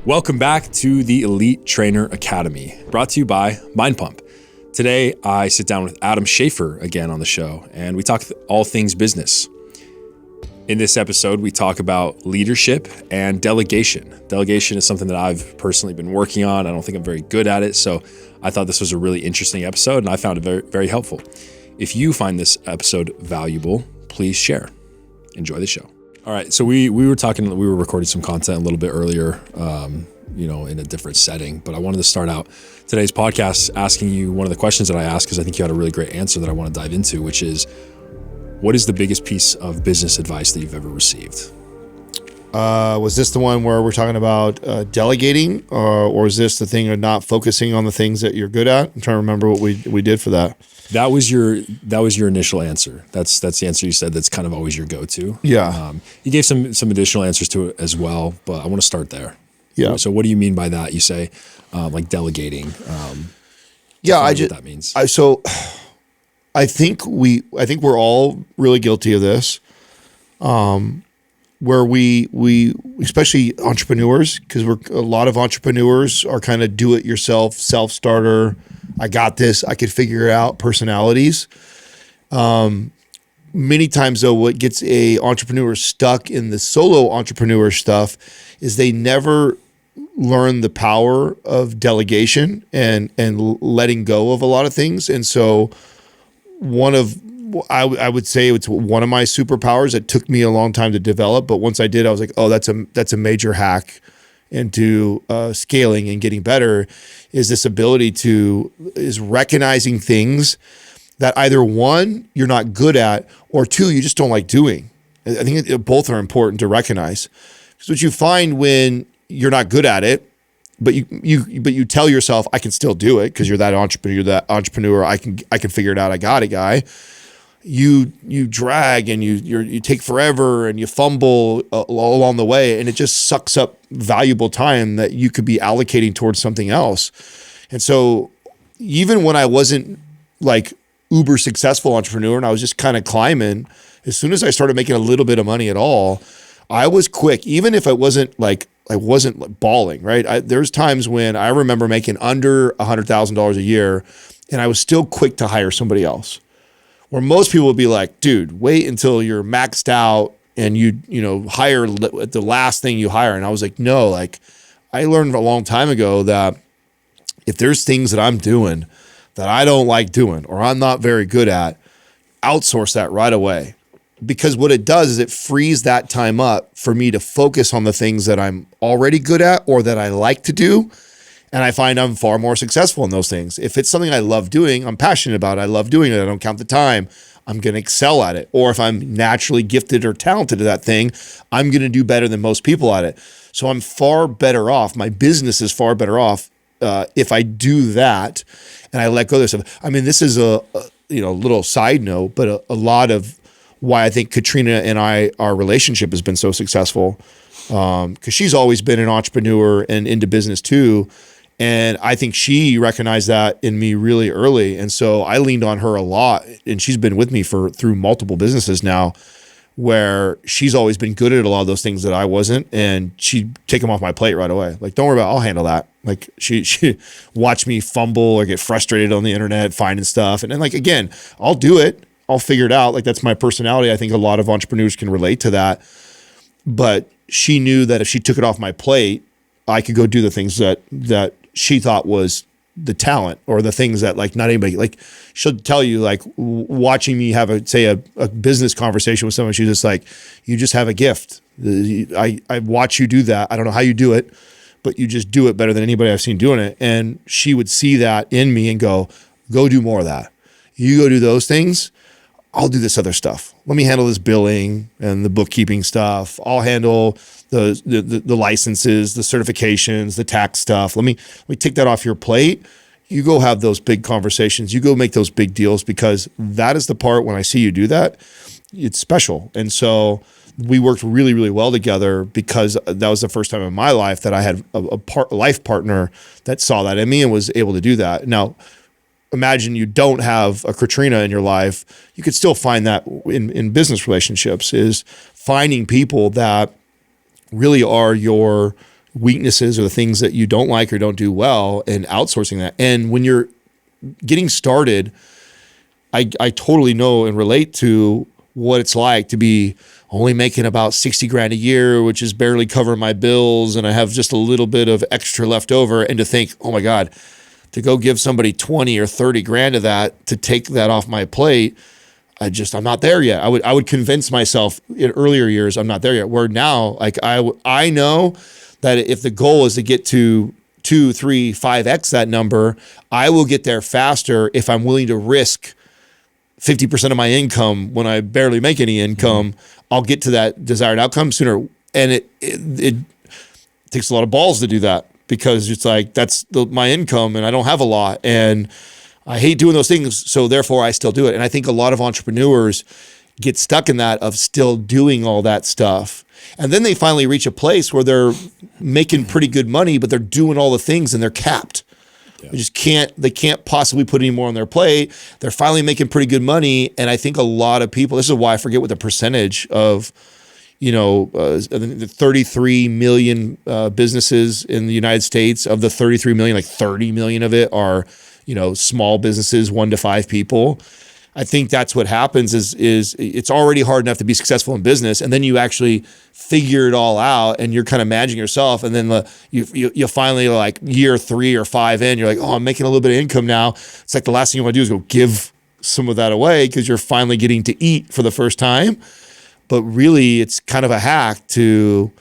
Welcome back to the Elite Trainer Academy, brought to you by Mind Pump. Today, I sit down with Adam Schafer again on the show, and we talk all things business. In this episode, we talk about leadership and delegation. Delegation is something that I've personally been working on. I don't think I'm very good at it, so I thought this was a really interesting episode, and I found it very, very helpful. If you find this episode valuable, please share. Enjoy the show. All right, so we were recording some content a little bit earlier, in a different setting, but I wanted to start out today's podcast asking you one of the questions that I asked, because I think you had a really great answer that I want to dive into, which is, what is the biggest piece of business advice that you've ever received? Was this the one where we're talking about delegating, or is this the thing of not focusing on the things that you're good at? I'm trying to remember what we did for that. That was your initial answer. That's the answer you said. That's kind of always your go-to. Yeah. You gave some additional answers to it as well, but I want to start there. Yeah. So what do you mean by that? You say like delegating. What that means. I think we're all really guilty of this. Where we especially entrepreneurs, because a lot of entrepreneurs are kind of do-it-yourself, self-starter. I got this, I could figure it out personalities. Many times though, what gets a entrepreneur stuck in the solo entrepreneur stuff is they never learn the power of delegation and letting go of a lot of things. And so I would say it's one of my superpowers that took me a long time to develop. But once I did, I was like, oh, that's a major hack into scaling and getting better, is this ability is recognizing things that either one, you're not good at, or two, you just don't like doing. I think both are important to recognize. Because what you find when you're not good at it, but you tell yourself, I can still do it, because you're that entrepreneur, I can figure it out, I got it, guy. You drag and you take forever and you fumble along the way, and it just sucks up valuable time that you could be allocating towards something else. And so even when I wasn't like uber successful entrepreneur and I was just kind of climbing, as soon as I started making a little bit of money at all, I was quick, even if I wasn't balling, right? There's times when I remember making under $100,000 a year, and I was still quick to hire somebody else. Where most people would be like, dude, wait until you're maxed out and you hire the last thing you hire. And I was like, no, I learned a long time ago that if there's things that I'm doing that I don't like doing or I'm not very good at, outsource that right away. Because what it does is it frees that time up for me to focus on the things that I'm already good at or that I like to do. And I find I'm far more successful in those things. If it's something I love doing, I'm passionate about it, I love doing it, I don't count the time, I'm going to excel at it. Or if I'm naturally gifted or talented at that thing, I'm going to do better than most people at it. So I'm far better off. My business is far better off if I do that and I let go of this stuff. I mean, this is a little side note, but a lot of why I think Katrina and our relationship has been so successful, because she's always been an entrepreneur and into business too. And I think she recognized that in me really early. And so I leaned on her a lot, and she's been with me through multiple businesses now, where she's always been good at a lot of those things that I wasn't. And she'd take them off my plate right away. Like, don't worry about it, I'll handle that. Like she watched me fumble or get frustrated on the internet, finding stuff. And then again, I'll do it. I'll figure it out. Like, that's my personality. I think a lot of entrepreneurs can relate to that. But she knew that if she took it off my plate, I could go do the things that she thought was the talent, or the things that not anybody, she'll tell you, watching me have a business conversation with someone, she's just like, you just have a gift. I watch you do that. I don't know how you do it, but you just do it better than anybody I've seen doing it. And she would see that in me and go do more of that. You go do those things, I'll do this other stuff. Let me handle this billing and the bookkeeping stuff. I'll handle the licenses, the certifications, the tax stuff. Let me take that off your plate. You go have those big conversations. You go make those big deals, because that is the part when I see you do that, it's special. And so we worked really, really well together, because that was the first time in my life that I had a life partner that saw that in me and was able to do that. Now, imagine you don't have a Katrina in your life. You could still find that in business relationships, is finding people that really are weaknesses or the things that you don't like or don't do well and outsourcing that. And when you're getting started, I totally know and relate to what it's like to be only making about 60 grand a year, which is barely covering my bills. And I have just a little bit of extra left over, and to think, oh my God, to go give somebody 20 or 30 grand of that to take that off my plate. I'm not there yet. I would convince myself in earlier years, I'm not there yet. Where now, like I know that if the goal is to get to 2, 3, 5x that number, I will get there faster if I'm willing to risk 50% of my income when I barely make any income. I'll get to that desired outcome sooner. And it takes a lot of balls to do that, because it's like, that's my income and I don't have a lot. And I hate doing those things, so therefore I still do it. And I think a lot of entrepreneurs get stuck in that of still doing all that stuff. And then they finally reach a place where they're making pretty good money, but they're doing all the things and they're capped. Yeah. They can't possibly put any more on their plate. They're finally making pretty good money. And I think a lot of people, this is why I forget what the percentage of, 33 million businesses in the United States. Of the 33 million, like 30 million of it are small businesses, 1 to 5 people. I think that's what happens is it's already hard enough to be successful in business, and then you actually figure it all out, and you're kind of managing yourself, and then you finally, like year 3 or 5 in, you're like, oh, I'm making a little bit of income now. It's like the last thing you want to do is go give some of that away, because you're finally getting to eat for the first time. But really, it's kind of a hack to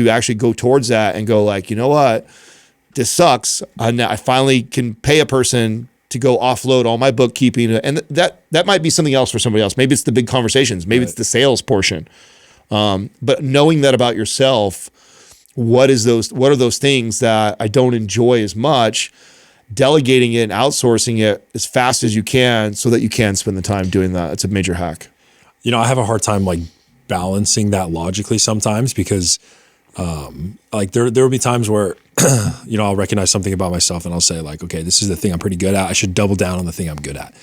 actually go towards that and go like, you know what? This sucks. I finally can pay a person to go offload all my bookkeeping. And that might be something else for somebody else. Maybe it's the big conversations. Maybe it's the sales portion. But knowing that about yourself, what are those things that I don't enjoy as much, delegating it and outsourcing it as fast as you can so that you can spend the time doing that. It's a major hack. I have a hard time like balancing that logically sometimes, because like there will be times where, I'll recognize something about myself and I'll say like, okay, this is the thing I'm pretty good at. I should double down on the thing I'm good at.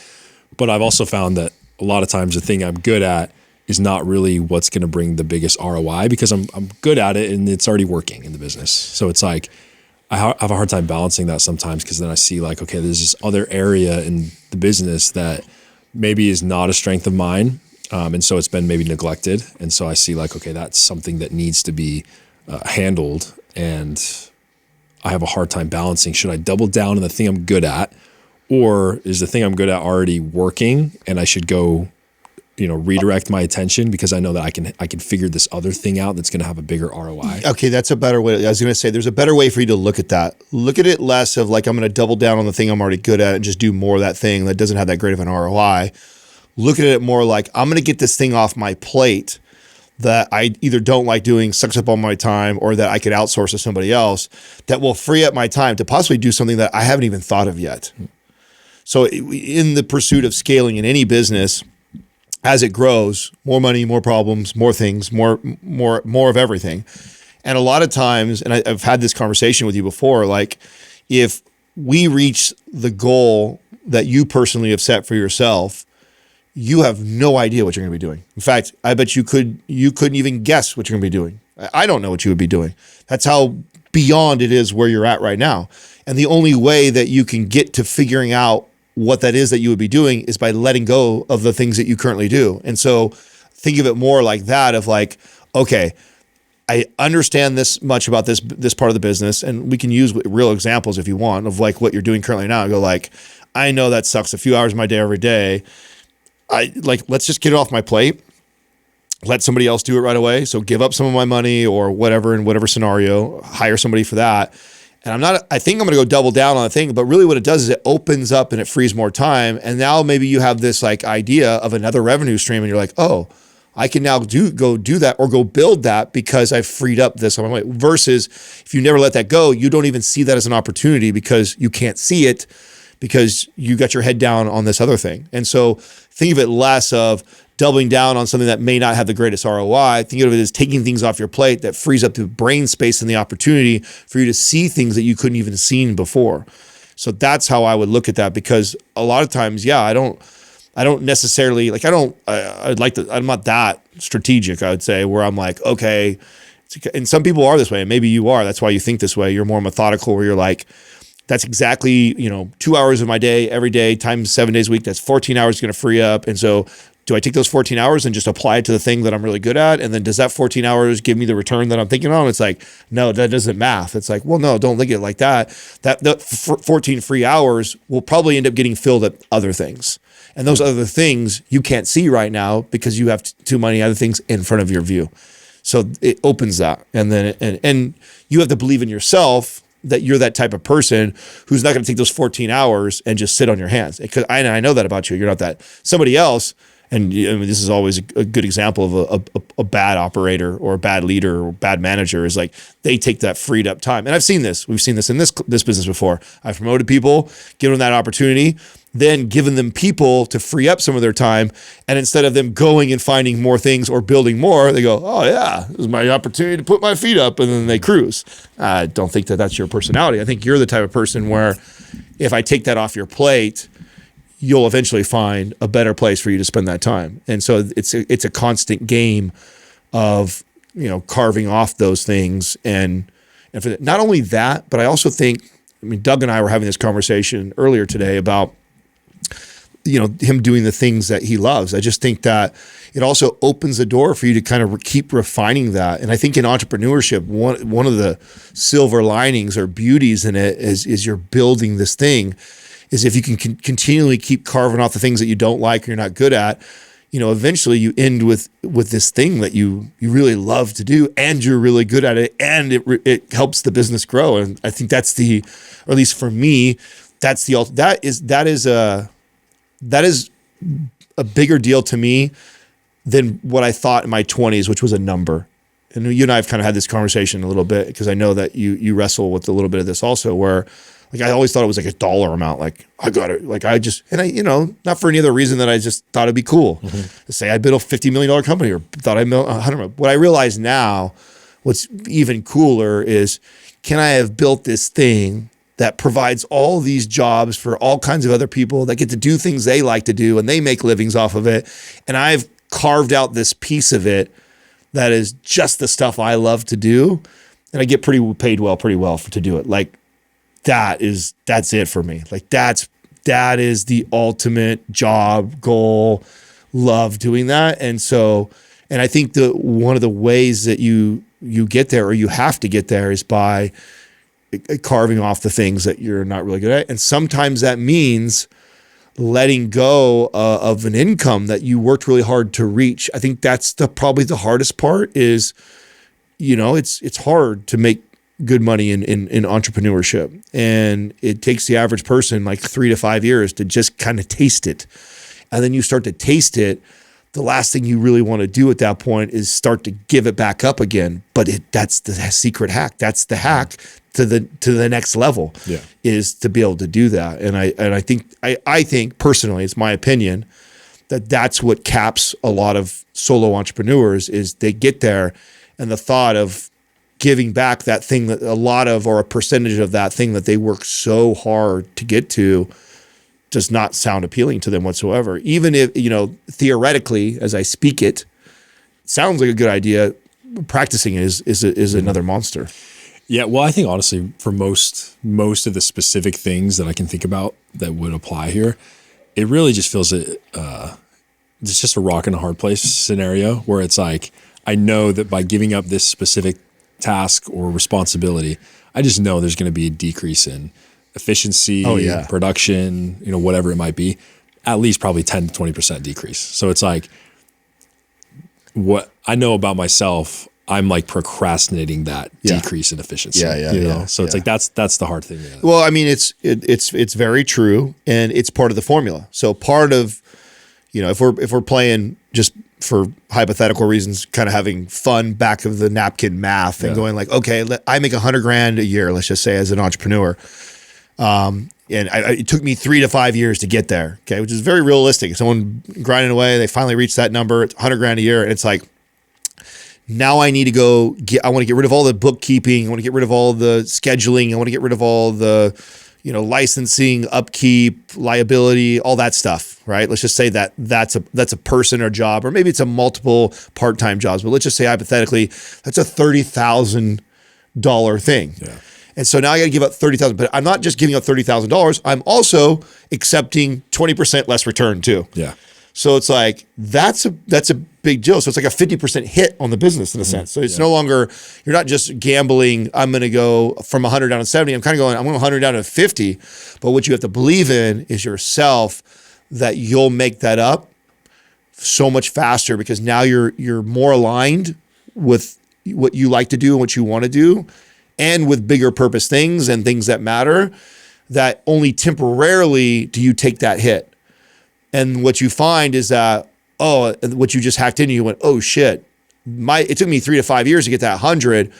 But I've also found that a lot of times the thing I'm good at is not really what's going to bring the biggest ROI, because I'm good at it and it's already working in the business. So it's like, I have a hard time balancing that sometimes, because then I see like, okay, there's this other area in the business that maybe is not a strength of mine. And so it's been maybe neglected. And so I see like, okay, that's something that needs to be handled. And I have a hard time balancing. Should I double down on the thing I'm good at, or is the thing I'm good at already working and I should go, redirect my attention because I know that I can figure this other thing out that's going to have a bigger ROI. Okay, that's a better way. I was going to say there's a better way for you to look at that. Look at it less of like, I'm going to double down on the thing I'm already good at and just do more of that thing that doesn't have that great of an ROI. Look at it more like, I'm going to get this thing off my plate that I either don't like doing, sucks up all my time, or that I could outsource to somebody else that will free up my time to possibly do something that I haven't even thought of yet. So in the pursuit of scaling in any business, as it grows, more money, more problems, more things, more of everything. And a lot of times, and I've had this conversation with you before, like if we reach the goal that you personally have set for yourself, you have no idea what you're going to be doing. In fact, I bet you couldn't even guess what you're going to be doing. I don't know what you would be doing. That's how beyond it is where you're at right now. And the only way that you can get to figuring out what that is that you would be doing is by letting go of the things that you currently do. And so think of it more like that, of like, okay, I understand this much about this part of the business, and we can use real examples if you want of like what you're doing currently now. I go like, I know that sucks a few hours of my day every day. Let's just get it off my plate. Let somebody else do it right away. So give up some of my money or whatever in whatever scenario, hire somebody for that. And I think I'm going to go double down on the thing, but really what it does is it opens up and it frees more time. And now maybe you have this like idea of another revenue stream and you're like, oh, I can now go do that or go build that because I've freed up this on my way. Versus if you never let that go, you don't even see that as an opportunity because you can't see it because you got your head down on this other thing. And so think of it less of doubling down on something that may not have the greatest ROI. Think of it as taking things off your plate that frees up the brain space and the opportunity for you to see things that you couldn't even seen before. So that's how I would look at that, because a lot of times, I don't necessarily like, I'm not that strategic, I would say, where I'm like, okay, And some people are this way, and maybe you are. That's why you think this way. You're more methodical, where you're like, that's exactly, 2 hours of my day every day times 7 days a week. That's 14 hours going to free up. And so do I take those 14 hours and just apply it to the thing that I'm really good at? And then does that 14 hours give me the return that I'm thinking on? It's like, no, that doesn't math. It's like, well, no, don't look at it like that. That 14 free hours will probably end up getting filled at other things. And those other things you can't see right now because you have too many other things in front of your view. So it opens that. And then, and you have to believe in yourself that you're that type of person who's not going to take those 14 hours and just sit on your hands. Because I know that about you. You're not that. Somebody else, and this is always a good example of a bad operator or a bad leader or bad manager, is like they take that freed up time. And I've seen this. We've seen this in this business before. I've promoted people, given them that opportunity, then given them people to free up some of their time. And instead of them going and finding more things or building more, they go, oh yeah, this is my opportunity to put my feet up, and then they cruise. I don't think that that's your personality. I think you're the type of person where if I take that off your plate, you'll eventually find a better place for you to spend that time. And so it's a constant game of, carving off those things. And for that, not only that, but I also think, Doug and I were having this conversation earlier today about, him doing the things that he loves. I just think that it also opens the door for you to kind of keep refining that. And I think in entrepreneurship, one of the silver linings or beauties in it is you're building this thing, is if you can continually keep carving off the things that you don't like or you're not good at, eventually you end with this thing that you really love to do, and you're really good at it, and it helps the business grow. And I think that's or at least for me, that is a bigger deal to me than what I thought in my 20s, which was a number. And you and I have kind of had this conversation a little bit, because I know that you wrestle with a little bit of this also, where like I always thought it was like a dollar amount. Like I got it. Like I just, and I, not for any other reason than I just thought it'd be cool to say I built a $50 million company, or thought I built $100 million. What I realize now, what's even cooler is, can I have built this thing that provides all these jobs for all kinds of other people that get to do things they like to do, and they make livings off of it. And I've carved out this piece of it that is just the stuff I love to do. And I get paid pretty well to do it. Like that's it for me. Like that is the ultimate job goal. Love doing that. And I think one of the ways that you get there, or you have to get there, is by carving off the things that you're not really good at. And sometimes that means letting go of an income that you worked really hard to reach. I think that's probably the hardest part is, it's hard to make good money in entrepreneurship. And it takes the average person like 3 to 5 years to just kind of taste it. And then you start to taste it. The last thing you really want to do at that point is start to give it back up again. But that's the secret hack. That's the hack to the next level, is to be able to do that. And I think personally, it's my opinion, that's what caps a lot of solo entrepreneurs, is they get there, and the thought of giving back that thing that or a percentage of that thing that they work so hard to get to does not sound appealing to them whatsoever. Even if, theoretically, as I speak it sounds like a good idea, practicing it is another monster. Yeah, well, I think honestly, for most of the specific things that I can think about that would apply here, it really just feels it's just a rock and a hard place scenario, where it's like, I know that by giving up this specific task or responsibility, I just know there's going to be a decrease in efficiency, production, whatever it might be, at least probably 10 to 20% decrease. So it's like, what I know about myself, I'm like procrastinating that decrease in efficiency. So it's like, that's the hard thing. Yeah. Well, I mean, it's very true, and it's part of the formula. So part of, if we're playing just for hypothetical reasons, kind of having fun back of the napkin math and going like, okay, I make $100,000 a year, let's just say, as an entrepreneur. And it took me 3 to 5 years to get there. Okay. Which is very realistic. Someone grinding away, they finally reach that number. It's $100,000 a year. And it's like, now I need to I want to get rid of all the bookkeeping. I want to get rid of all the scheduling. I want to get rid of all the, licensing, upkeep, liability, all that stuff, right? Let's just say that that's a person or job, or maybe it's a multiple part-time jobs, but let's just say hypothetically, that's a $30,000 thing. Yeah. And so now I got to give up $30,000, but I'm not just giving up $30,000. I'm also accepting 20% less return too. Yeah. So it's like, that's a big deal. So it's like a 50% hit on the business in a sense. So it's no longer, you're not just gambling, I'm going to go from 100 down to 70. I'm kind of going, I'm going 100 down to 50. But what you have to believe in is yourself, that you'll make that up so much faster, because now you're more aligned with what you like to do and what you want to do, and with bigger purpose things and things that matter, that only temporarily do you take that hit. And what you find is that, what you just hacked into, you went, oh shit, it took me 3 to 5 years to get that 100,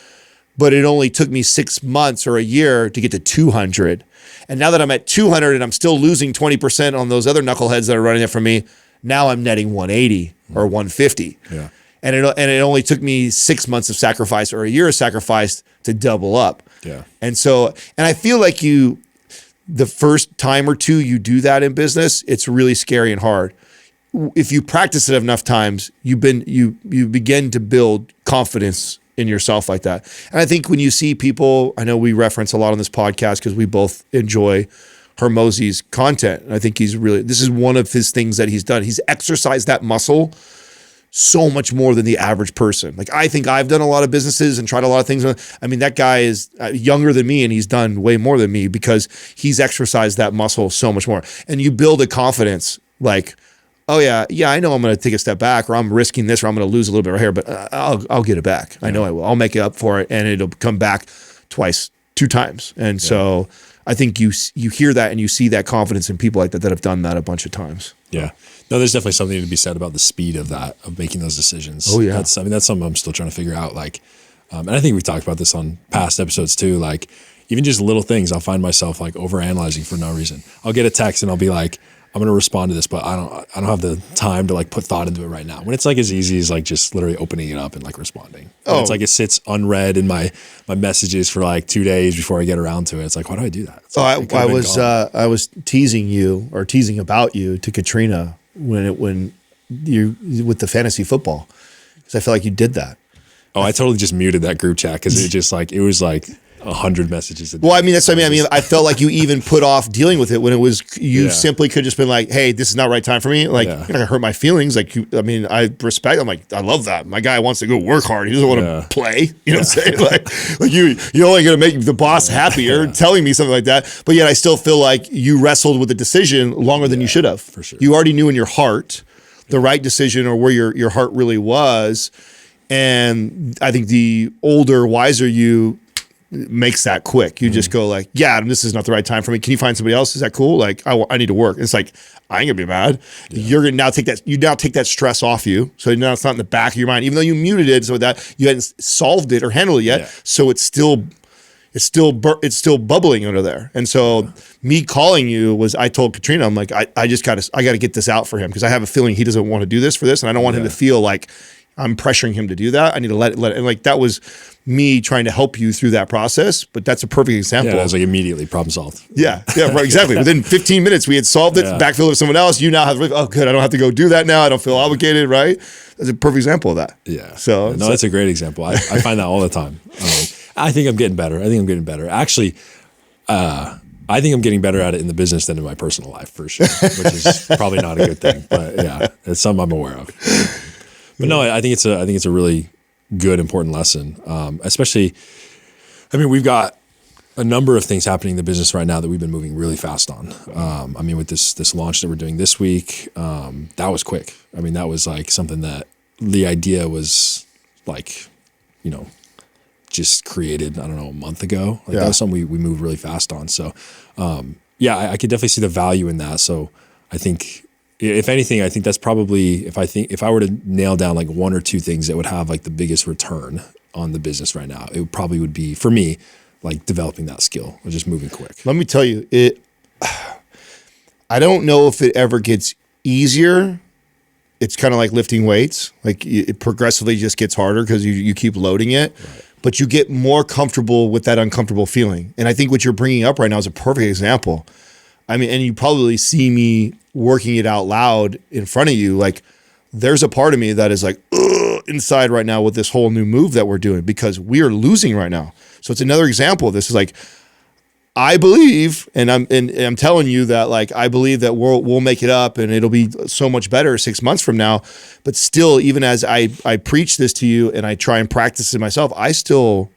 but it only took me 6 months or a year to get to 200. And now that I'm at 200 and I'm still losing 20% on those other knuckleheads that are running it from me, now I'm netting 180 or 150. Yeah. And it only took me 6 months of sacrifice or a year of sacrifice to double up. Yeah. And I feel like the first time or two you do that in business, it's really scary and hard. If you practice it enough times, you begin to build confidence in yourself like that. And I think when you see people, I know we reference a lot on this podcast because we both enjoy Hormozi's content. And I think this is one of his things that he's done. He's exercised that muscle so much more than the average person. Like, I think I've done a lot of businesses and tried a lot of things. I mean, that guy is younger than me and he's done way more than me because he's exercised that muscle so much more. And you build a confidence like, oh yeah, I know I'm going to take a step back, or I'm risking this, or I'm going to lose a little bit right here, but I'll get it back. I know I will. I'll make it up for it, and it'll come back 2 times. And so I think you hear that and you see that confidence in people like that have done that a bunch of times. Yeah. No, there's definitely something to be said about the speed of making those decisions. Oh yeah. That's something I'm still trying to figure out. Like, and I think we've talked about this on past episodes too. Like, even just little things, I'll find myself like overanalyzing for no reason. I'll get a text and I'll be like, I'm going to respond to this, but I don't have the time to like put thought into it right now. When it's like as easy as like just literally opening it up and like responding. It's like it sits unread in my messages for like 2 days before I get around to it. It's like, why do I do that? I was teasing about you to Katrina when you with the fantasy football, because I feel like you did that. Oh, I totally just muted that group chat because it was like 100 messages a day. Well, I mean, that's what I mean. I felt like you even put off dealing with it when it was, simply could just been like, hey, this is not the right time for me. Like, you're not gonna hurt my feelings. Like, I respect, I'm like, I love that. My guy wants to go work hard. He doesn't want to play. You know what I'm saying? Like you're only gonna make the boss happier telling me something like that. But yet I still feel like you wrestled with the decision longer than you should have. For sure. You already knew in your heart the right decision, or where your heart really was. And I think the older, wiser you makes that quick. You just go like, yeah, this is not the right time for me. Can you find somebody else? Is that cool? Like, I need to work. And it's like, I ain't gonna be mad. You're gonna now take that stress off you. So now it's not in the back of your mind, even though you muted it so that you hadn't solved it or handled it yet. Yeah. So it's still bubbling under there. And so me calling you was, I told Katrina, I'm like, I gotta get this out for him, because I have a feeling he doesn't want to do this for this. And I don't want him to feel like I'm pressuring him to do that. I need to let it. And like, that was me trying to help you through that process. But that's a perfect example. Yeah, that was like immediately problem solved. Yeah, right, exactly. Within 15 minutes, we had solved it, backfilled it with someone else. You now have, oh, good, I don't have to go do that now. I don't feel obligated, right? That's a perfect example of that. Yeah. So no, that's a great example. I find that all the time. I think I'm getting better. Actually, I think I'm getting better at it in the business than in my personal life, for sure, which is probably not a good thing. But yeah, it's something I'm aware of. But no, I think it's a really good, important lesson. Especially, I mean, we've got a number of things happening in the business right now that we've been moving really fast on. I mean, with this launch that we're doing this week, that was quick. I mean, that was like something that the idea was like, just created, I don't know, a month ago. Like that was something we moved really fast on. So, I could definitely see the value in that. So I think, if anything, I think that's probably, if I were to nail down like 1 or 2 things that would have like the biggest return on the business right now, it probably would be, for me, like developing that skill or just moving quick. Let me tell you, I don't know if it ever gets easier. It's kind of like lifting weights. Like it progressively just gets harder because you keep loading it. Right. but you get more comfortable with that uncomfortable feeling. And I think what you're bringing up right now is a perfect example. I mean, and you probably see me working it out loud in front of you. Like, there's a part of me that is like, ugh, inside right now with this whole new move that we're doing, because we are losing right now. So it's another example of this. Is like, I believe, and I'm telling you that, like, I believe that we'll make it up and it'll be so much better 6 months from now. But still, even as I preach this to you and I try and practice it myself, I still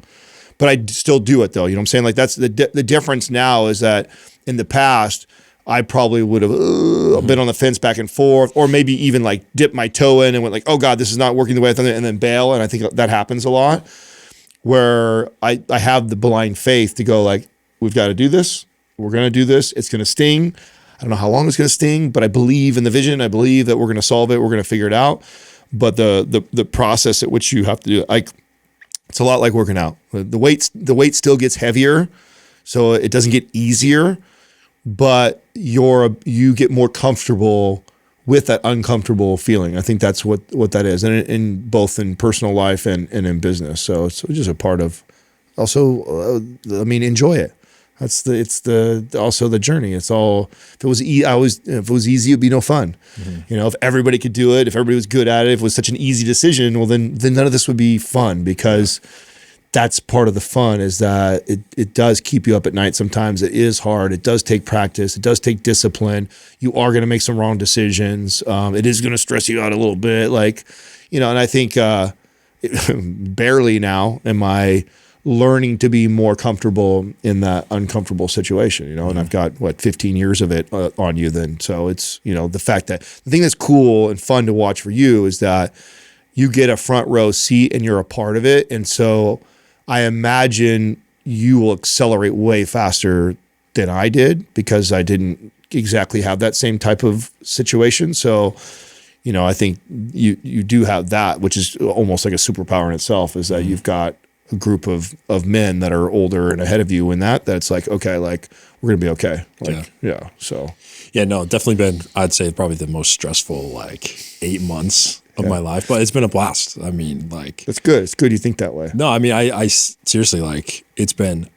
do it though. You know what I'm saying? Like, that's the difference now is that in the past, I probably would have been on the fence back and forth, or maybe even like dipped my toe in and went like, oh God, this is not working the way I thought, and then bail. And I think that happens a lot, where I have the blind faith to go like, we've got to do this. We're going to do this. It's going to sting. I don't know how long it's going to sting, but I believe in the vision. I believe that we're going to solve it. We're going to figure it out. But the process at which you have to do it, like, it's a lot like working out. The weight still gets heavier, so it doesn't get easier, but you get more comfortable with that uncomfortable feeling. I think that's what that is, and in both in personal life and in business. So it's just a part of also. Enjoy it. It's also the journey. It's all, if it was easy, it'd be no fun. Mm-hmm. You know, if everybody could do it, if everybody was good at it, if it was such an easy decision, well, then none of this would be fun, because that's part of the fun, is that it does keep you up at night. Sometimes it is hard. It does take practice. It does take discipline. You are going to make some wrong decisions. It is going to stress you out a little bit. Like, you know, and I think barely now am I learning to be more comfortable in that uncomfortable situation, you know, and I've got 15 years of it on you then. So it's, you know, the fact that the thing that's cool and fun to watch for you is that you get a front row seat and you're a part of it. And so I imagine you will accelerate way faster than I did, because I didn't exactly have that same type of situation. So, you know, I think you do have that, which is almost like a superpower in itself, is that you've got a group of men that are older and ahead of you in that's like, okay, like, we're going to be okay. Like, yeah. So, yeah, no, definitely been, I'd say probably the most stressful, like 8 months of my life, but it's been a blast. I mean, like, it's good. It's good you think that way. No, I mean, I seriously, like, it's been,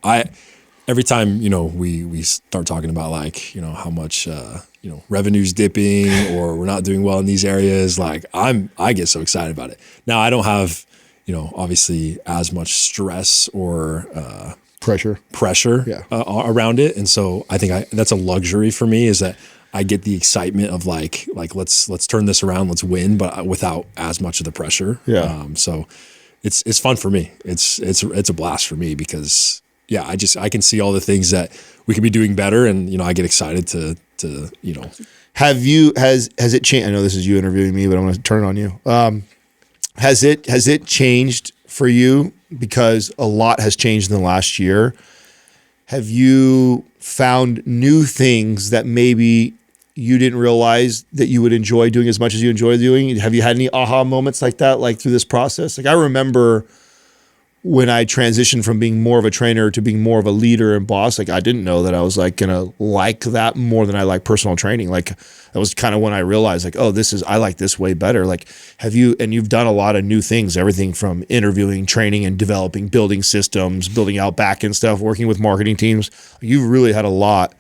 every time, you know, we start talking about, like, you know, how much, you know, revenue's dipping or we're not doing well in these areas, like, I get so excited about it. Now, I don't have, you know, obviously as much stress or pressure around it. And so I think that's a luxury for me, is that I get the excitement of like let's turn this around, let's win, but without as much of the pressure. Yeah. So it's fun for me. It's a blast for me, because I can see all the things that we could be doing better, and, you know, I get excited to you know. Has it changed? I know this is you interviewing me, but I'm going to turn it on you. Has it changed for you? Because a lot has changed in the last year. Have you found new things that maybe you didn't realize that you would enjoy doing as much as you enjoy doing? Have you had any aha moments like that, like through this process? Like, I remember when I transitioned from being more of a trainer to being more of a leader and boss, like, I didn't know that I was like going to like that more than I like personal training. Like, that was kind of when I realized, like, oh, I like this way better. Like, you've done a lot of new things, everything from interviewing, training and developing, building systems, building out back-end stuff, working with marketing teams. You've really had a lot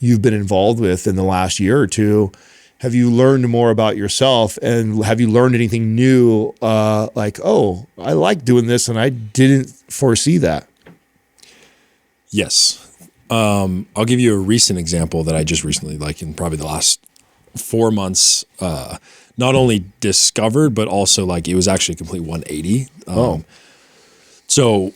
you've been involved with in the last year or two. Have you learned more about yourself, and have you learned anything new? Like, oh, I like doing this and I didn't foresee that. Yes. I'll give you a recent example that I just recently, like in probably the last 4 months, not only discovered, but also like it was actually a complete 180. So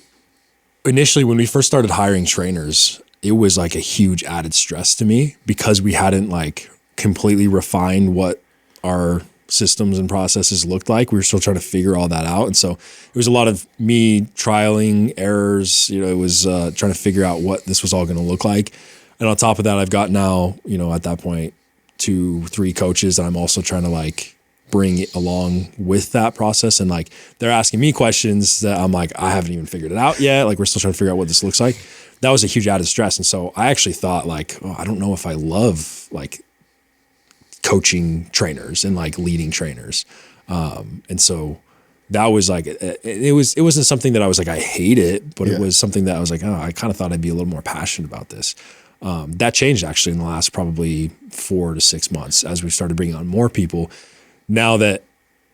initially when we first started hiring trainers, it was like a huge added stress to me, because we hadn't like completely refined what our systems and processes looked like. We were still trying to figure all that out. And so it was a lot of me trialing errors, you know, it was trying to figure out what this was all going to look like. And on top of that, I've got now, you know, at that point, 2-3 coaches that I'm also trying to like bring it along with that process. And like, they're asking me questions that I'm like, I haven't even figured it out yet. Like, we're still trying to figure out what this looks like. That was a huge added stress. And so I actually thought like, oh, I don't know if I love like coaching trainers and like leading trainers. And so that was like, it wasn't something that I was like, I hate it, but it was something that I was like, oh, I kind of thought I'd be a little more passionate about this. That changed actually in the last probably 4 to 6 months as we started bringing on more people. Now that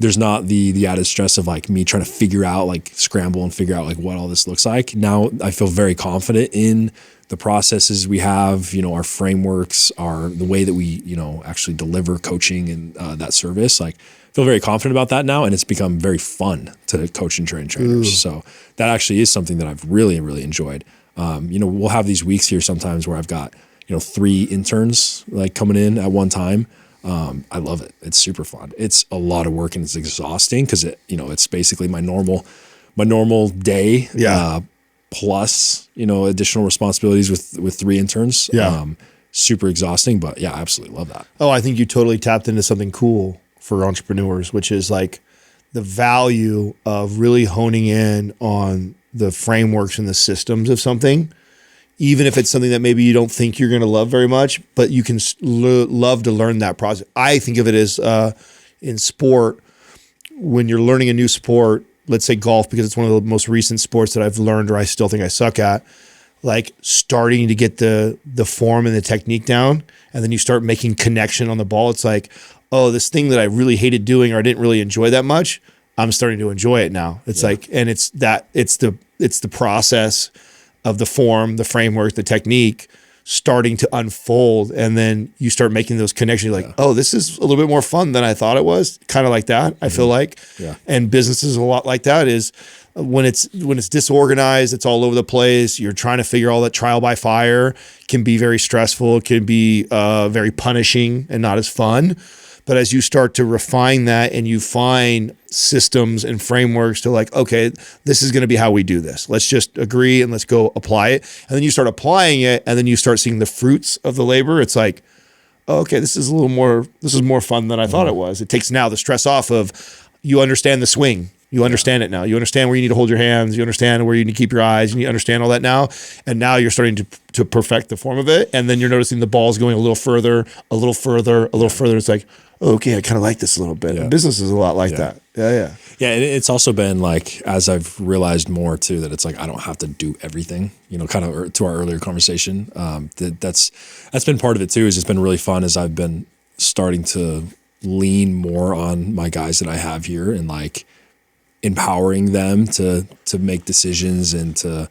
there's not the added stress of like me trying to figure out, like scramble and figure out like what all this looks like. Now I feel very confident in the processes we have, our frameworks, the way that we, actually deliver coaching and that service. Like I feel very confident about that now. And it's become very fun to coach and train trainers. Ooh. So that actually is something that I've really, really enjoyed. We'll have these weeks here sometimes where I've got, 3 interns like coming in at one time. I love it. It's super fun. It's a lot of work and it's exhausting because it's basically my normal day. Yeah. Plus, additional responsibilities with 3 interns. Yeah. Super exhausting, but yeah, I absolutely love that. Oh, I think you totally tapped into something cool for entrepreneurs, which is like the value of really honing in on the frameworks and the systems of something. Even if it's something that maybe you don't think you're going to love very much, but you can love to learn that process. I think of it as in sport, when you're learning a new sport, let's say golf, because it's one of the most recent sports that I've learned or I still think I suck at, like starting to get the form and the technique down, and then you start making connection on the ball. It's like, oh, this thing that I really hated doing or I didn't really enjoy that much, I'm starting to enjoy it now. It's like, and it's the process of the form, the framework, the technique starting to unfold. And then you start making those connections. You're like, oh, this is a little bit more fun than I thought it was. Kind of like that, I feel like. Yeah. And business is a lot like that. Is when it's disorganized, it's all over the place. You're trying to figure all that trial by fire. Can be very stressful. Can be very punishing and not as fun. But as you start to refine that and you find systems and frameworks to like, okay, this is going to be how we do this. Let's just agree and let's go apply it. And then you start applying it and then you start seeing the fruits of the labor. It's like, oh, okay, this is more fun than I thought it was. It takes now the stress off of, you understand the swing. You understand it now. You understand where you need to hold your hands. You understand where you need to keep your eyes. You understand all that now. And now you're starting to perfect the form of it. And then you're noticing the ball's going a little further. It's like, oh, okay, I kind of like this a little bit. Yeah. Business is a lot like that. Yeah. Yeah, and it's also been like, as I've realized more too, that it's like I don't have to do everything. Kind of to our earlier conversation. That's been part of it too. Is it's been really fun as I've been starting to lean more on my guys that I have here and like empowering them to make decisions and to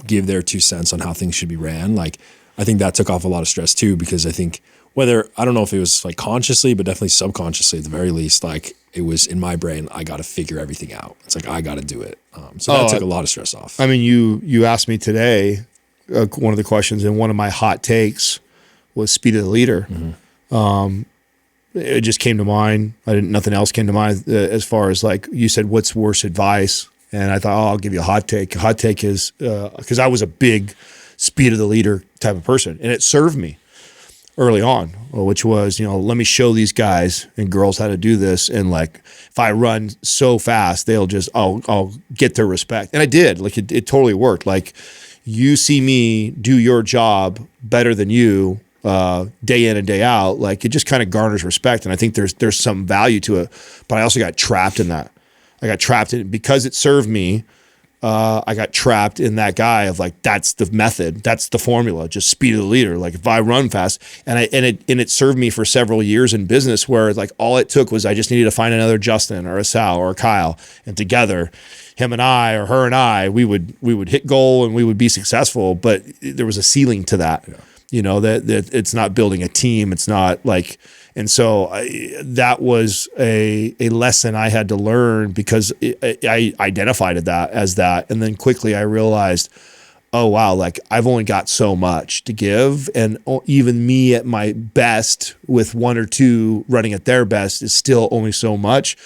give their 2 cents on how things should be ran. Like I think that took off a lot of stress too, because I think I don't know if it was like consciously, but definitely subconsciously at the very least, like it was in my brain, I got to figure everything out. It's like, I got to do it. So that took a lot of stress off. I mean, you asked me today, one of the questions, and one of my hot takes was speed of the leader. Mm-hmm. It just came to mind. Nothing else came to mind as far as like, you said, what's worse advice? And I thought, I'll give you a hot take. A hot take is, because I was a big speed of the leader type of person, and it served me early on, which was, let me show these guys and girls how to do this. And like, if I run so fast, I'll get their respect. And I did, like it totally worked. Like you see me do your job better than you, day in and day out, like it just kind of garners respect. And I think there's some value to it, but I also got trapped in that. I got trapped in it because it served me. I got trapped in that guy of like, that's the method, that's the formula, just speed of the leader. Like if I run fast, and it served me for several years in business where like all it took was I just needed to find another Justin or a Sal or a Kyle, and together, him and I or her and I, we would hit goal and we would be successful. But there was a ceiling to that. Yeah. That it's not building a team. It's not like, and so that was a lesson I had to learn because I identified that as that. And then quickly I realized, oh, wow, like I've only got so much to give. And even me at my best with 1 or 2 running at their best is still only so much.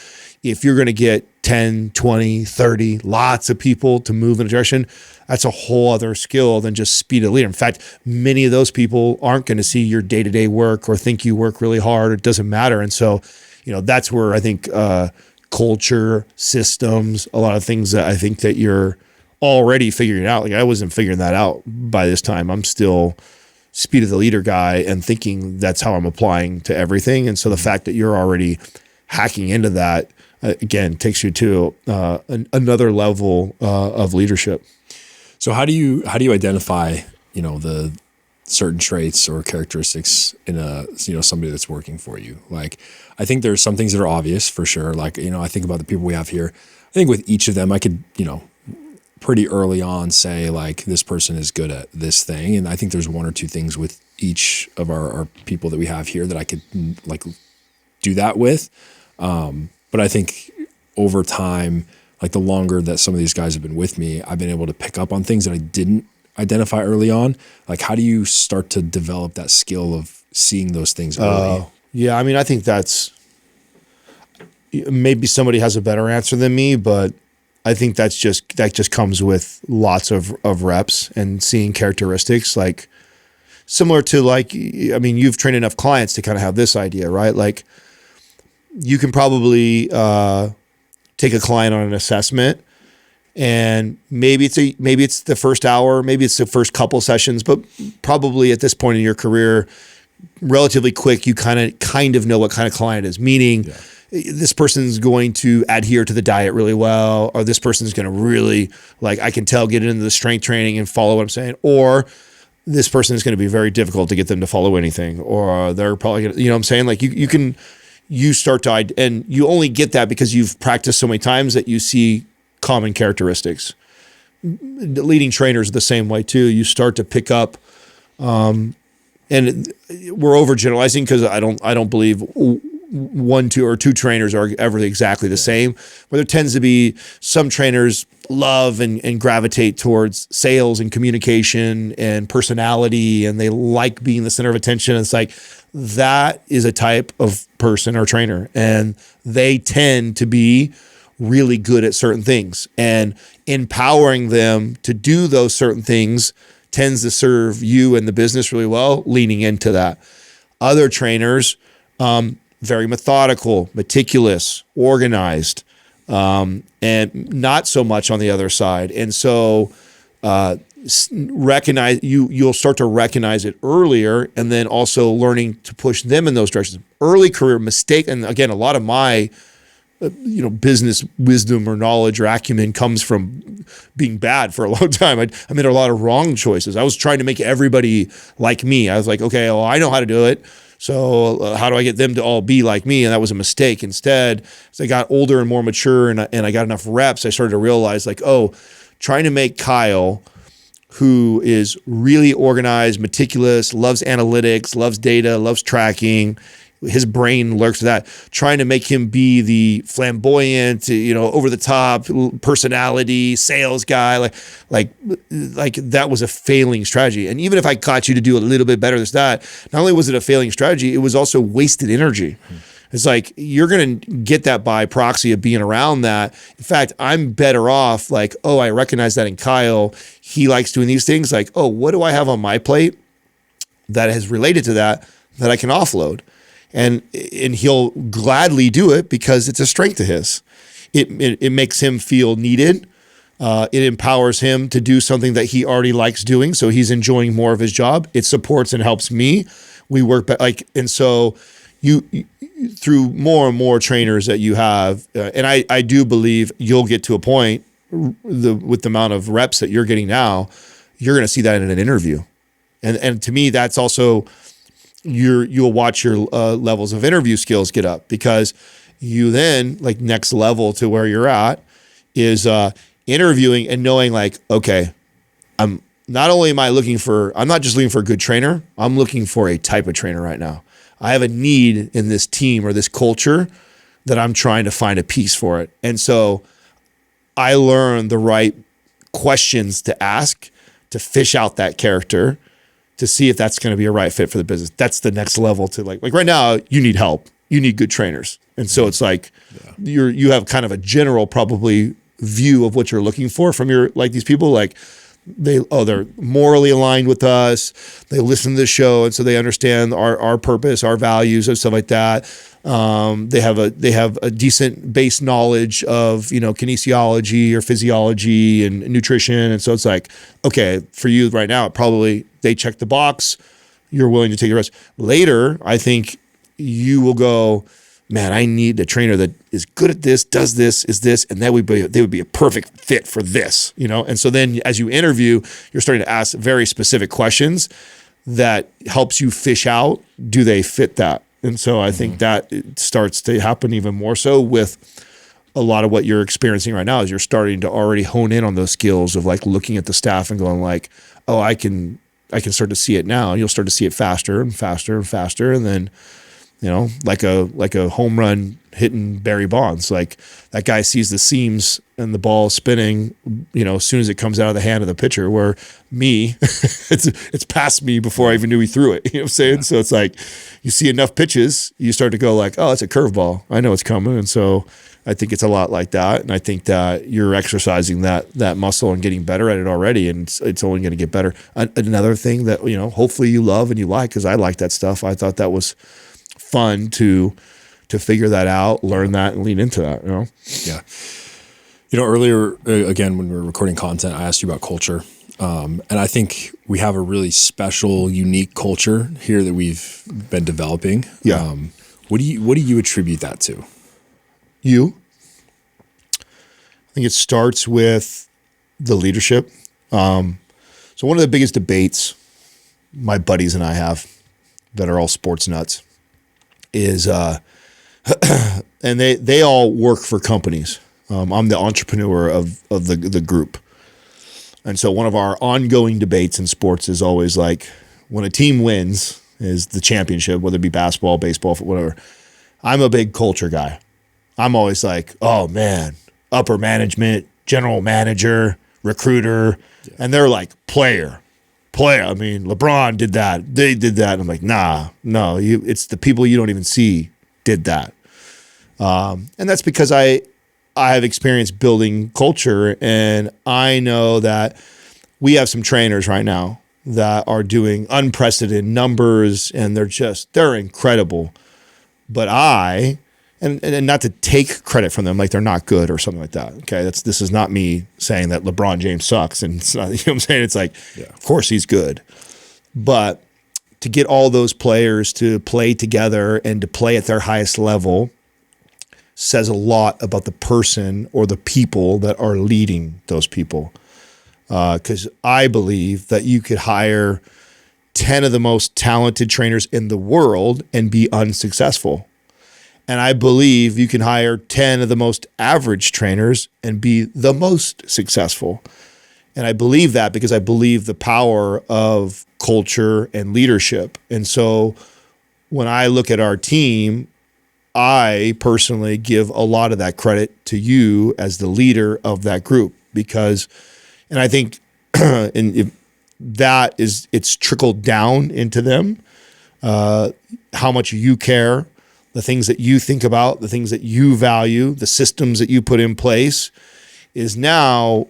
If you're going to get 10, 20, 30, lots of people to move in a direction, that's a whole other skill than just speed of leader. In fact, many of those people aren't going to see your day-to-day work or think you work really hard. It doesn't matter. And so, that's where I think culture, systems, a lot of things that I think that you're already figuring out. Like I wasn't figuring that out by this time. I'm still speed of the leader guy and thinking that's how I'm applying to everything. And so the fact that you're already hacking into that, again, takes you to another level of leadership. So how do you identify, the certain traits or characteristics in somebody that's working for you? Like, I think there's some things that are obvious for sure. Like, I think about the people we have here. I think with each of them, I could, pretty early on say like, this person is good at this thing. And I think there's one or two things with each of our people that we have here that I could like do that with. But I think over time, like the longer that some of these guys have been with me, I've been able to pick up on things that I didn't identify early on. Like, how do you start to develop that skill of seeing those things early? Yeah. I mean, I think that's, maybe somebody has a better answer than me, but I think that just comes with lots of reps and seeing characteristics, like similar to like, I mean, you've trained enough clients to kind of have this idea, right? Like you can probably take a client on an assessment, and maybe it's the first hour, maybe it's the first couple sessions, but probably at this point in your career, relatively quick, you kind of know what kind of client it is, meaning this person's going to adhere to the diet really well, or this person's going to really, like, I can tell, get into the strength training and follow what I'm saying, or this person is going to be very difficult to get them to follow anything, or they're probably going to, you know what I'm saying? Like you start to, and you only get that because you've practiced so many times that you see common characteristics. Leading trainers the same way too. You start to pick up, and we're overgeneralizing because I don't believe one, two, or two trainers are ever exactly the same. But there tends to be some trainers love and gravitate towards sales and communication and personality, and they like being the center of attention. It's like that is a type of person or trainer, and they tend to be really good at certain things, and empowering them to do those certain things tends to serve you and the business really well, leaning into that. Other trainers, very methodical, meticulous, organized, and not so much on the other side. And so you'll start to recognize it earlier, and then also learning to push them in those directions. Early career mistake, and again, a lot of my business wisdom or knowledge or acumen comes from being bad for a long time. I made a lot of wrong choices. I was trying to make everybody like me. I was like, okay, well, I know how to do it. So how do I get them to all be like me? And that was a mistake. Instead, as I got older and more mature and I got enough reps, I started to realize like, trying to make Kyle, who is really organized, meticulous, loves analytics, loves data, loves tracking, his brain lurks to that, trying to make him be the flamboyant, over the top personality, sales guy, like that was a failing strategy. And even if I got you to do a little bit better than that, not only was it a failing strategy, it was also wasted energy. It's like, you're going to get that by proxy of being around that. In fact, I'm better off like, I recognize that in Kyle. He likes doing these things. Like, what do I have on my plate that is related to that I can offload? And he'll gladly do it because it's a strength of his. It makes him feel needed. It empowers him to do something that he already likes doing, so he's enjoying more of his job. It supports and helps me. We work and so you through more and more trainers that you have, and I do believe you'll get to a point with the amount of reps that you're getting now, you're going to see that in an interview, and to me that's also. You'll watch your levels of interview skills get up, because you then, like, next level to where you're at is interviewing and knowing like, okay, I'm not just looking for a good trainer, I'm looking for a type of trainer right now. I have a need in this team or this culture that I'm trying to find a piece for it. And so I learned the right questions to ask to fish out that character, to see if that's going to be a right fit for the business. That's the next level to like right now, you need help. You need good trainers. And so it's like you have kind of a general probably view of what you're looking for from these people, like they're morally aligned with us. They listen to the show, and so they understand our purpose, our values, and stuff like that. They have a decent base knowledge of kinesiology or physiology and nutrition, and so it's like, okay, for you right now, probably they check the box. You're willing to take the risk. Later, I think you will go, man, I need a trainer that is good at this, does this, is this, and they would be a perfect fit for this, And so then as you interview, you're starting to ask very specific questions that helps you fish out, do they fit that? And so I think that it starts to happen even more so with a lot of what you're experiencing right now is you're starting to already hone in on those skills of like looking at the staff and going like, oh, I can start to see it now. And you'll start to see it faster and faster and faster. And then, like a home run hitting Barry Bonds, like that guy sees the seams and the ball spinning, as soon as it comes out of the hand of the pitcher, where me, it's past me before I even knew he threw it. You know what I'm saying? Yeah. So it's like, you see enough pitches, you start to go like, oh, it's a curveball. I know it's coming. And so I think it's a lot like that. And I think that you're exercising that muscle and getting better at it already. And it's only going to get better. Another thing that, hopefully you love and you like, because I like that stuff. I thought that was fun to figure that out, learn that, and lean into that, Yeah. Earlier, again, when we were recording content, I asked you about culture. And I think we have a really special, unique culture here that we've been developing. Yeah. What do you attribute that to? I think it starts with the leadership. So one of the biggest debates my buddies and I have that are all sports nuts is, and they all work for companies. I'm the entrepreneur of the group. And so one of our ongoing debates in sports is always like, when a team wins is the championship, whether it be basketball, baseball, whatever, I'm a big culture guy. I'm always like, oh man, upper management, general manager, recruiter, and they're like player. I mean, LeBron did that. They did that. And I'm like, no, it's the people you don't even see did that. And that's because I have experience building culture, and I know that we have some trainers right now that are doing unprecedented numbers, and they're incredible. But and not to take credit from them, like they're not good or something like that. Okay, this is not me saying that LeBron James sucks, and it's not, you know what I'm saying? It's like, Of course he's good, but to get all those players to play together and to play at their highest level says a lot about the person or the people that are leading those people. Because I believe that you could hire 10 of the most talented trainers in the world and be unsuccessful. And I believe you can hire 10 of the most average trainers and be the most successful. And I believe that because I believe the power of culture and leadership. And so when I look at our team, I personally give a lot of that credit to you as the leader of that group, and I think it's trickled down into them, how much you care, the things that you think about, the things that you value, the systems that you put in place is now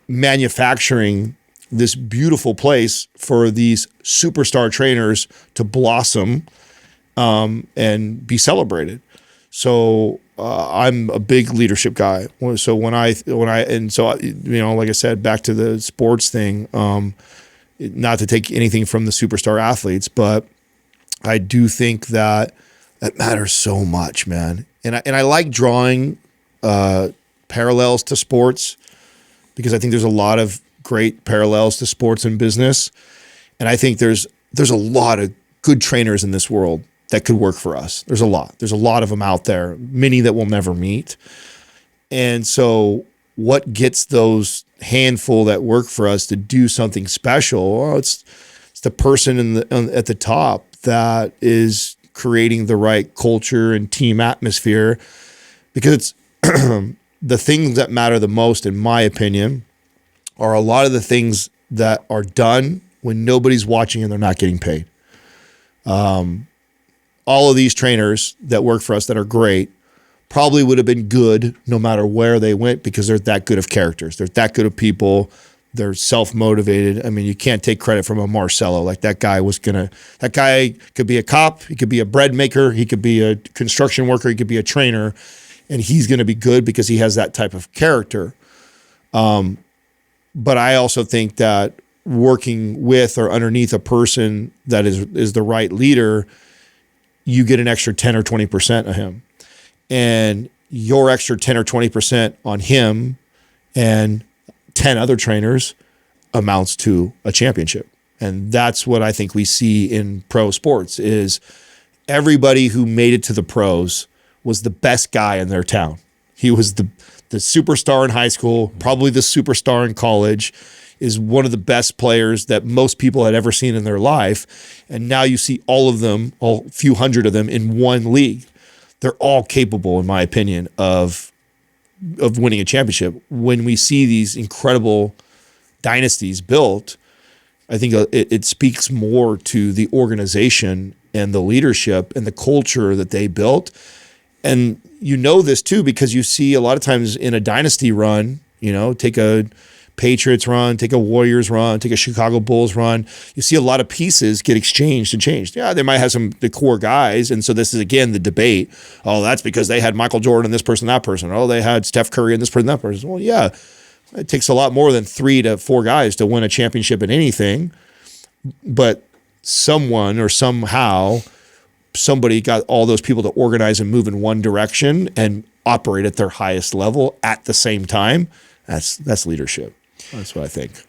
manufacturing this beautiful place for these superstar trainers to blossom and be celebrated. So I'm a big leadership guy. So like I said, back to the sports thing, not to take anything from the superstar athletes, but I do think that matters so much, man. And I like drawing parallels to sports because I think there's a lot of great parallels to sports and business. And I think there's a lot of good trainers in this world that could work for us. There's a lot of them out there, many that we'll never meet. And so what gets those handful that work for us to do something special? Well, it's the person at the top that is creating the right culture and team atmosphere, because it's the things that matter the most, in my opinion, are a lot of the things that are done when nobody's watching and they're not getting paid. All of these trainers that work for us that are great probably would have been good no matter where they went because they're that good of characters. They're that good of people. They're self-motivated. I mean, you can't take credit from a Marcelo. Like that guy could be a cop. He could be a bread maker. He could be a construction worker. He could be a trainer, and he's going to be good because he has that type of character. But I also think that working with or underneath a person that is the right leader you get an extra 10 or 20% of him. And your extra 10 or 20% on him and 10 other trainers amounts to a championship. And that's what I think we see in pro sports is everybody who made it to the pros was the best guy in their town. He was the superstar in high school, probably the superstar in college, is one of the best players that most people had ever seen in their life. And now you see all of them, a few hundred of them in one league. They're all capable, in my opinion, of winning a championship. When we see these incredible dynasties built, I think it speaks more to the organization and the leadership and the culture that they built. And you know this too, because you see a lot of times in a dynasty run, take a Patriots run, take a Warriors run, take a Chicago Bulls run. You see a lot of pieces get exchanged and changed. Yeah, they might have the core guys. And so this is, again, the debate. Oh, that's because they had Michael Jordan and this person, that person. Oh, they had Steph Curry and this person, that person. Well, yeah, it takes a lot more than 3 to 4 guys to win a championship in anything. But someone or somehow somebody got all those people to organize and move in one direction and operate at their highest level at the same time. That's leadership. That's what I think.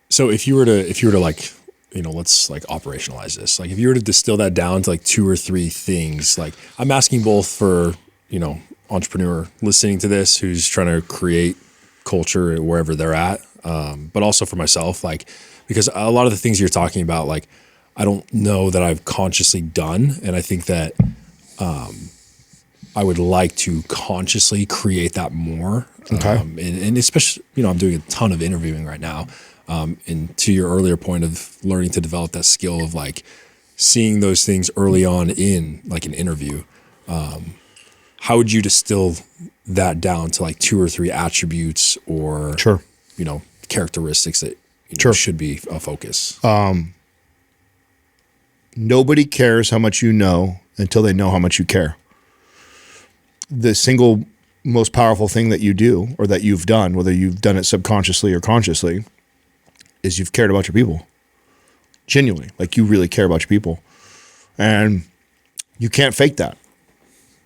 So if you were to like, let's like operationalize this. Like if you were to distill that down to like 2 or 3 things, like I'm asking both for, entrepreneur listening to this who's trying to create culture wherever they're at, but also for myself, like, because a lot of the things you're talking about, like, I don't know that I've consciously done. And I think that I would like to consciously create that more. Okay. And especially, I'm doing a ton of interviewing right now. And to your earlier point of learning to develop that skill of like seeing those things early on in like an interview, how would you distill that down to like 2 or 3 attributes or, sure, characteristics that sure. should be a focus? Nobody cares how much you know until they know how much you care. The single most powerful thing that you do or that you've done, whether you've done it subconsciously or consciously, is you've cared about your people. Genuinely, like you really care about your people. And you can't fake that.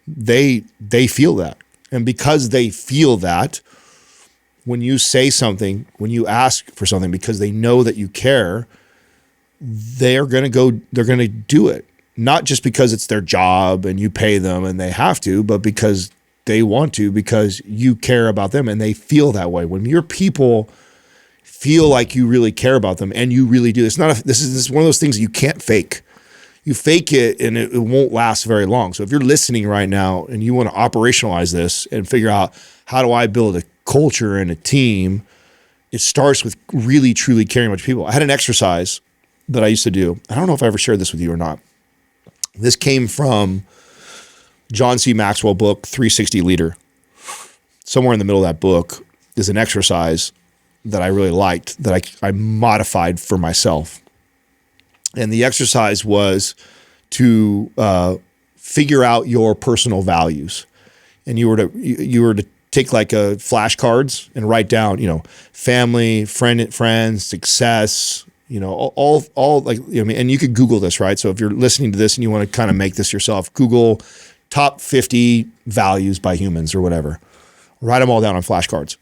They feel that. And because they feel that, when you say something, when you ask for something, because they know that you care, they're going to do it. Not just because it's their job and you pay them and they have to, but because they want to, because you care about them and they feel that way. When your people feel like you really care about them and you really do, this is one of those things you can't fake. You fake it and it won't last very long. So if you're listening right now and you want to operationalize this and figure out how do I build a culture and a team, it starts with really, truly caring about your people. I had an exercise that I used to do. I don't know if I ever shared this with you or not. This came from John C. Maxwell book, 360 Leader. Somewhere in the middle of that book is an exercise that I really liked that I modified for myself. And the exercise was to figure out your personal values. And you were to take like a flashcards and write down, family, friends, success, all like, and you could Google this, right? So if you're listening to this and you want to kind of make this yourself, Google top 50 values by humans or whatever. Write them all down on flashcards.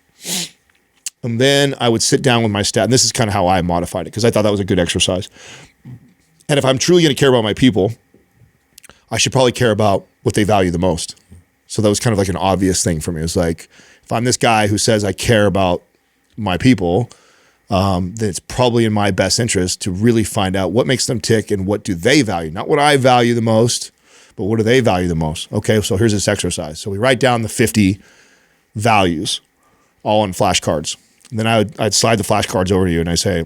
And then I would sit down with my staff. And this is kind of how I modified it because I thought that was a good exercise. And if I'm truly going to care about my people, I should probably care about what they value the most. So that was kind of like an obvious thing for me. It was like, if I'm this guy who says I care about my people, then it's probably in my best interest to really find out what makes them tick and what do they value. Not what I value the most, but what do they value the most? Okay, so here's this exercise. So we write down the 50 values all on flashcards. And then I'd slide the flashcards over to you and I say,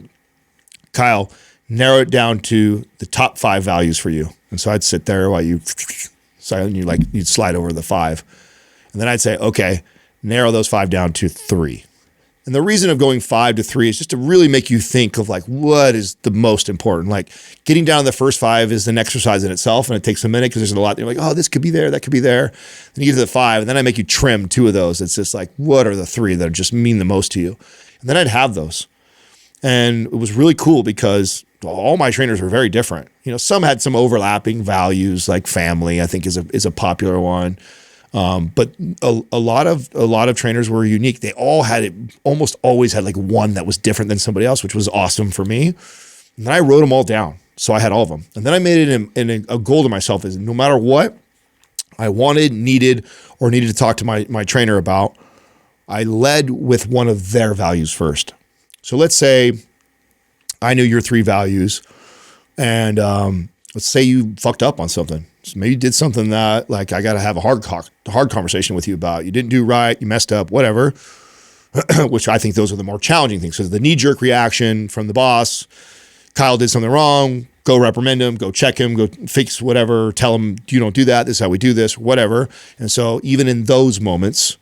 Kyle, narrow it down to the top 5 values for you. And so I'd sit there while you'd slide over the 5. And then I'd say, okay, narrow those 5 down to 3. And the reason of going 5 to 3 is just to really make you think of like, what is the most important? Like getting down to the first 5 is an exercise in itself and it takes a minute because there's a lot. You're like, oh, this could be there, that could be there. Then you get to the 5 and then I make you trim 2 of those. It's just like, what are the 3 that just mean the most to you? And then I'd have those. And it was really cool because all my trainers were very different. Some had some overlapping values, like family, I think is a popular one. But a lot of trainers were unique. They all almost always had like one that was different than somebody else, which was awesome for me. And then I wrote them all down. So I had all of them. And then I made it in a goal to myself is no matter what I needed to talk to my trainer about, I led with one of their values first. So let's say I knew your 3 values, and let's say you fucked up on something. So maybe you did something that like I got to have a hard conversation with you about. You didn't do right, you messed up, whatever, which I think those are the more challenging things. So the knee-jerk reaction from the boss, Kyle did something wrong, go reprimand him, go check him, go fix whatever, tell him you don't do that, this is how we do this, whatever. And so even in those moments,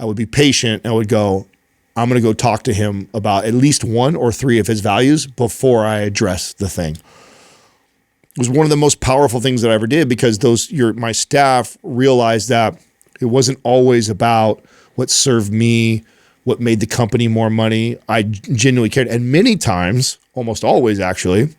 I would be patient and I would go, I'm going to go talk to him about at least 1 or 3 of his values before I address the thing. It was one of the most powerful things that I ever did because my staff realized that it wasn't always about what served me, what made the company more money. I genuinely cared. And many times, almost always actually,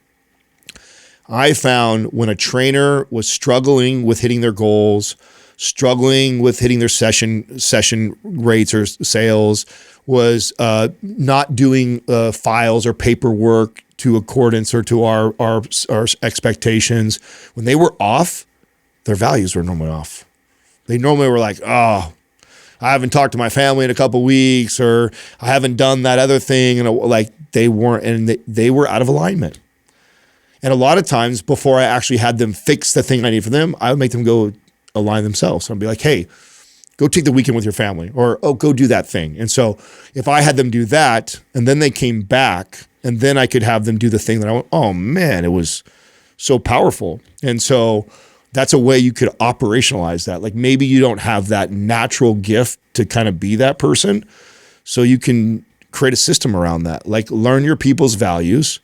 I found when a trainer was struggling with hitting their goals, struggling with hitting their session rates or sales, was not doing files or paperwork to accordance or to our expectations. When they were off, their values were normally off. They normally were like, oh, I haven't talked to my family in a couple of weeks, or I haven't done that other thing. And like they weren't, and they were out of alignment. And a lot of times before I actually had them fix the thing I need for them, I would make them go align themselves. So I'd be like, hey, go take the weekend with your family, or, oh, go do that thing. And so if I had them do that and then they came back and then I could have them do the thing that I went, oh man, it was so powerful. And so that's a way you could operationalize that. Like maybe you don't have that natural gift to kind of be that person. So you can create a system around that. Like learn your people's values,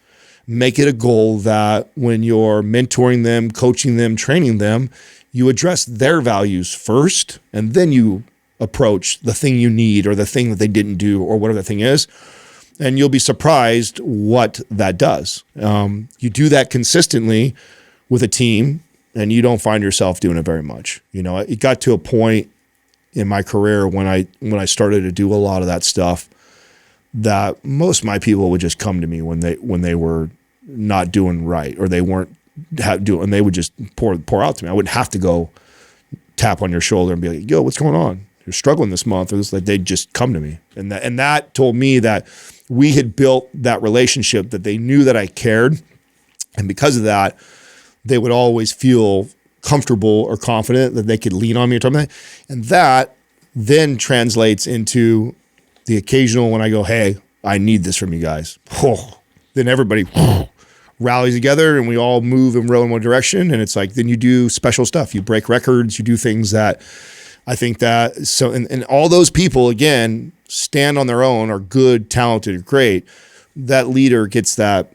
make it a goal that when you're mentoring them, coaching them, training them, you address their values first, and then you approach the thing you need or the thing that they didn't do or whatever the thing is. And you'll be surprised what that does. You do that consistently with a team and you don't find yourself doing it very much. It got to a point in my career when I started to do a lot of that stuff that most of my people would just come to me when they were not doing right or they weren't and they would just pour out to me. I wouldn't have to go tap on your shoulder and be like, yo, what's going on? You're struggling this month, or this. Like they'd just come to me. And that told me that we had built that relationship, that they knew that I cared. And because of that, they would always feel comfortable or confident that they could lean on me or something. And that then translates into the occasional when I go, hey, I need this from you guys. Then everybody rallies together and we all move and row in one direction. And it's like, then you do special stuff. You break records, you do things that I think that, so, and all those people, again, stand on their own, are good, talented, great. That leader gets that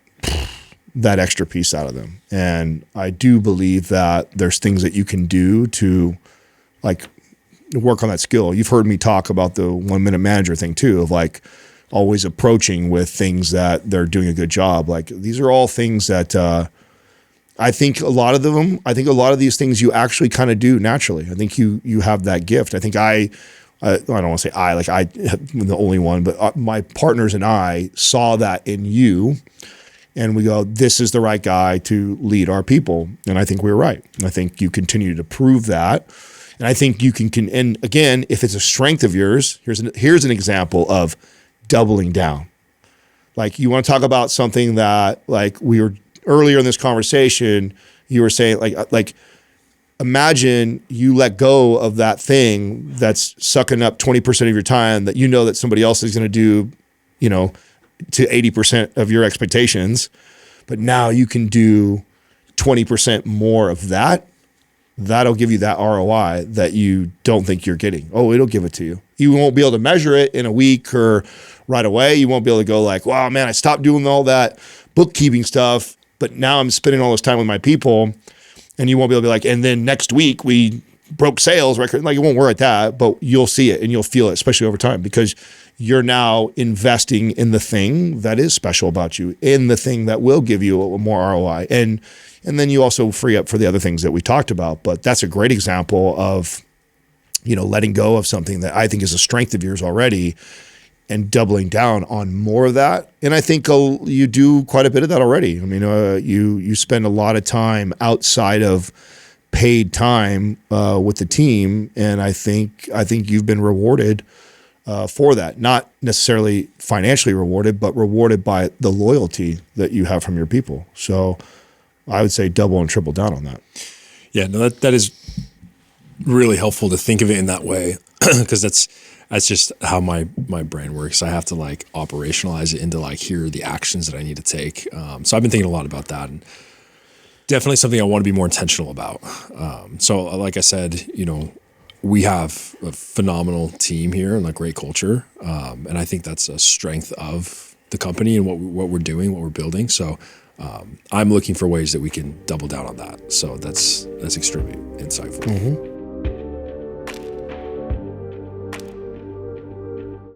extra piece out of them. And I do believe that there's things that you can do to like work on that skill. You've heard me talk about the 1 minute manager thing too, of like, always approaching with things that they're doing a good job. Like these are all things that I think a lot of these things you actually kind of do naturally. I think you have that gift. I think I don't want to say I'm the only one, but my partners and I saw that in you and we go, this is the right guy to lead our people. And I think we were right. And I think you continue to prove that. And I think you can, and again, if it's a strength of yours, here's an example of doubling down. Like you want to talk about something that like we were earlier in this conversation, you were saying like imagine you let go of that thing that's sucking up 20% of your time that that somebody else is going to do, to 80% of your expectations, but now you can do 20% more of that. That'll give you that ROI that you don't think you're getting. Oh, it'll give it to you. You won't be able to measure it in a week or right away. You won't be able to go like, wow, man, I stopped doing all that bookkeeping stuff, but now I'm spending all this time with my people. And you won't be able to be like, and then next week we broke sales record. Like, it won't work at that, but you'll see it and you'll feel it, especially over time, because you're now investing in the thing that is special about you, in the thing that will give you a more ROI. And then you also free up for the other things that we talked about. But that's a great example of, letting go of something that I think is a strength of yours already and doubling down on more of that. And I think you do quite a bit of that already. I mean, you spend a lot of time outside of paid time with the team, and I think you've been rewarded for that. Not necessarily financially rewarded, but rewarded by the loyalty that you have from your people. So I would say double and triple down on that. Yeah, no, that is really helpful to think of it in that way, because that's just how my brain works. I have to like operationalize it into like, here are the actions that I need to take. So I've been thinking a lot about that, and definitely something I want to be more intentional about. So like I said, we have a phenomenal team here and a great culture. And I think that's a strength of the company and what we're doing, what we're building. So I'm looking for ways that we can double down on that. So that's extremely insightful.